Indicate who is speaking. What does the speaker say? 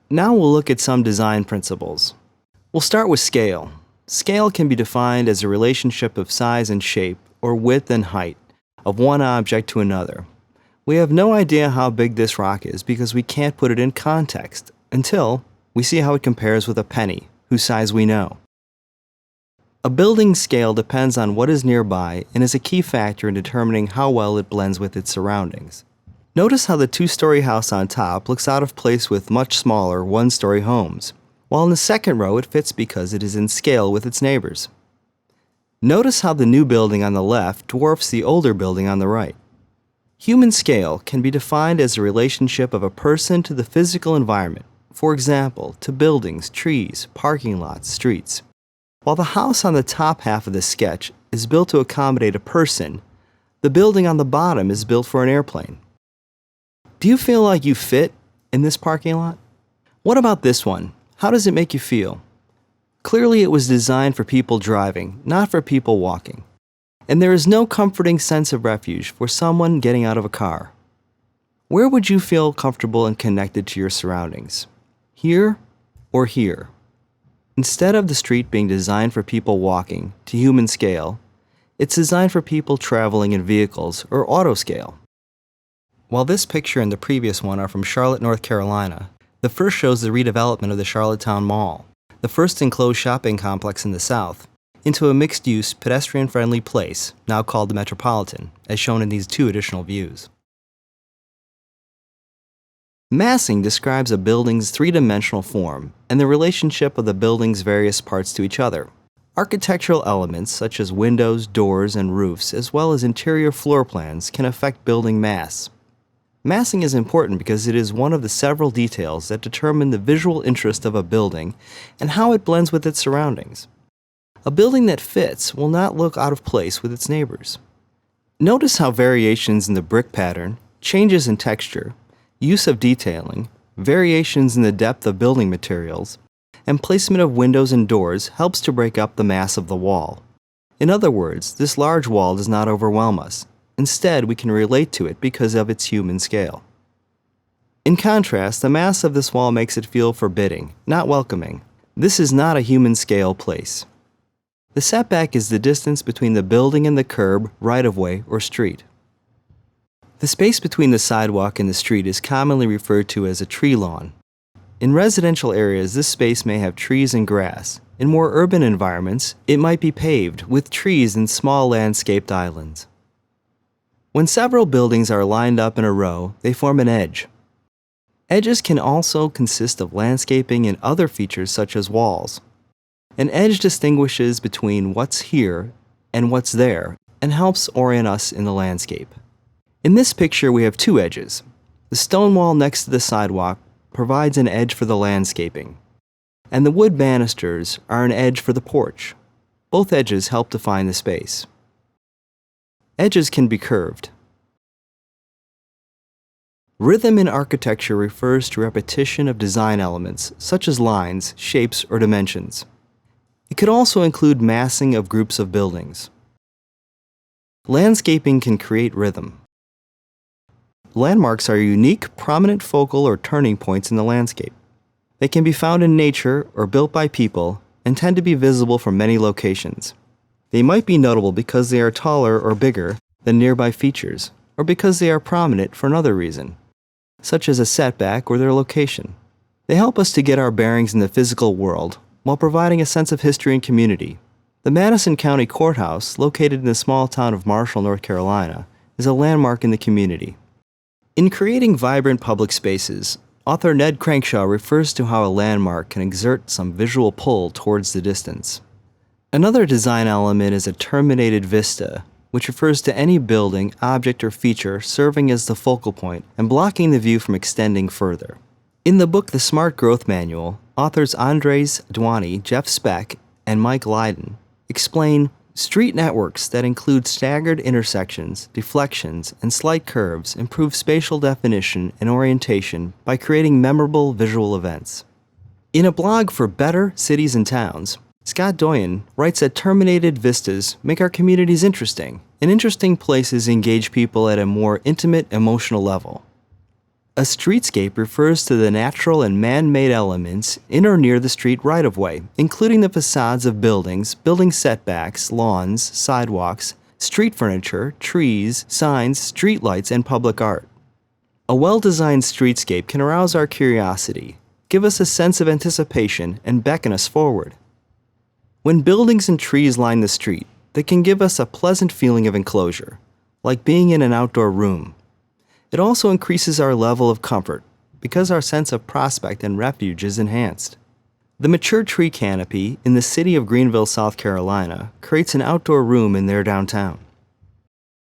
Speaker 1: Now we'll look at some design principles. We'll start with scale. Scale can be defined as a relationship of size and shape, or width and height, of one object to another. We have no idea how big this rock is because we can't put it in context until we see how it compares with a penny, whose size we know. A building's scale depends on what is nearby and is a key factor in determining how well it blends with its surroundings. Notice how the two-story house on top looks out of place with much smaller one-story homes, while in the second row it fits because it is in scale with its neighbors. Notice how the new building on the left dwarfs the older building on the right. Human scale can be defined as a relationship of a person to the physical environment, for example, to buildings, trees, parking lots, streets. While the house on the top half of the sketch is built to accommodate a person, the building on the bottom is built for an airplane. Do you feel like you fit in this parking lot? What about this one? How does it make you feel? Clearly it was designed for people driving, not for people walking. And there is no comforting sense of refuge for someone getting out of a car. Where would you feel comfortable and connected to your surroundings? Here or here? Instead of the street being designed for people walking to human scale, it's designed for people traveling in vehicles or auto scale. While this picture and the previous one are from Charlotte, North Carolina, the first shows the redevelopment of the Charlottetown Mall, the first enclosed shopping complex in the South, into a mixed-use, pedestrian-friendly place, now called the Metropolitan, as shown in these two additional views. Massing describes a building's three-dimensional form and the relationship of the building's various parts to each other. Architectural elements such as windows, doors, and roofs, as well as interior floor plans, can affect building mass. Massing is important because it is one of the several details that determine the visual interest of a building and how it blends with its surroundings. A building that fits will not look out of place with its neighbors. Notice how variations in the brick pattern, changes in texture, use of detailing, variations in the depth of building materials, and placement of windows and doors helps to break up the mass of the wall. In other words, this large wall does not overwhelm us. Instead, we can relate to it because of its human scale. In contrast, the mass of this wall makes it feel forbidding, not welcoming. This is not a human scale place. The setback is the distance between the building and the curb, right-of-way, or street. The space between the sidewalk and the street is commonly referred to as a tree lawn. In residential areas, this space may have trees and grass. In more urban environments, it might be paved, with trees and small landscaped islands. When several buildings are lined up in a row, they form an edge. Edges can also consist of landscaping and other features such as walls. An edge distinguishes between what's here and what's there and helps orient us in the landscape. In this picture, we have two edges. The stone wall next to the sidewalk provides an edge for the landscaping, and the wood banisters are an edge for the porch. Both edges help define the space. Edges can be curved. Rhythm in architecture refers to repetition of design elements, such as lines, shapes, or dimensions. It could also include massing of groups of buildings. Landscaping can create rhythm. Landmarks are unique, prominent focal or turning points in the landscape. They can be found in nature or built by people and tend to be visible from many locations. They might be notable because they are taller or bigger than nearby features, or because they are prominent for another reason, such as a setback or their location. They help us to get our bearings in the physical world while providing a sense of history and community. The Madison County Courthouse, located in the small town of Marshall, North Carolina, is a landmark in the community. In creating vibrant public spaces, author Ned Crankshaw refers to how a landmark can exert some visual pull towards the distance. Another design element is a terminated vista, which refers to any building, object, or feature serving as the focal point and blocking the view from extending further. In the book The Smart Growth Manual, authors Andres Dwani, Jeff Speck, and Mike Lydon explain street networks that include staggered intersections, deflections, and slight curves improve spatial definition and orientation by creating memorable visual events. In a blog for Better Cities and Towns, Scott Doyen writes that terminated vistas make our communities interesting, and interesting places engage people at a more intimate emotional level. A streetscape refers to the natural and man-made elements in or near the street right-of-way, including the facades of buildings, building setbacks, lawns, sidewalks, street furniture, trees, signs, streetlights, and public art. A well-designed streetscape can arouse our curiosity, give us a sense of anticipation, and beckon us forward. When buildings and trees line the street, they can give us a pleasant feeling of enclosure, like being in an outdoor room. It also increases our level of comfort because our sense of prospect and refuge is enhanced. The mature tree canopy in the city of Greenville, South Carolina, creates an outdoor room in their downtown.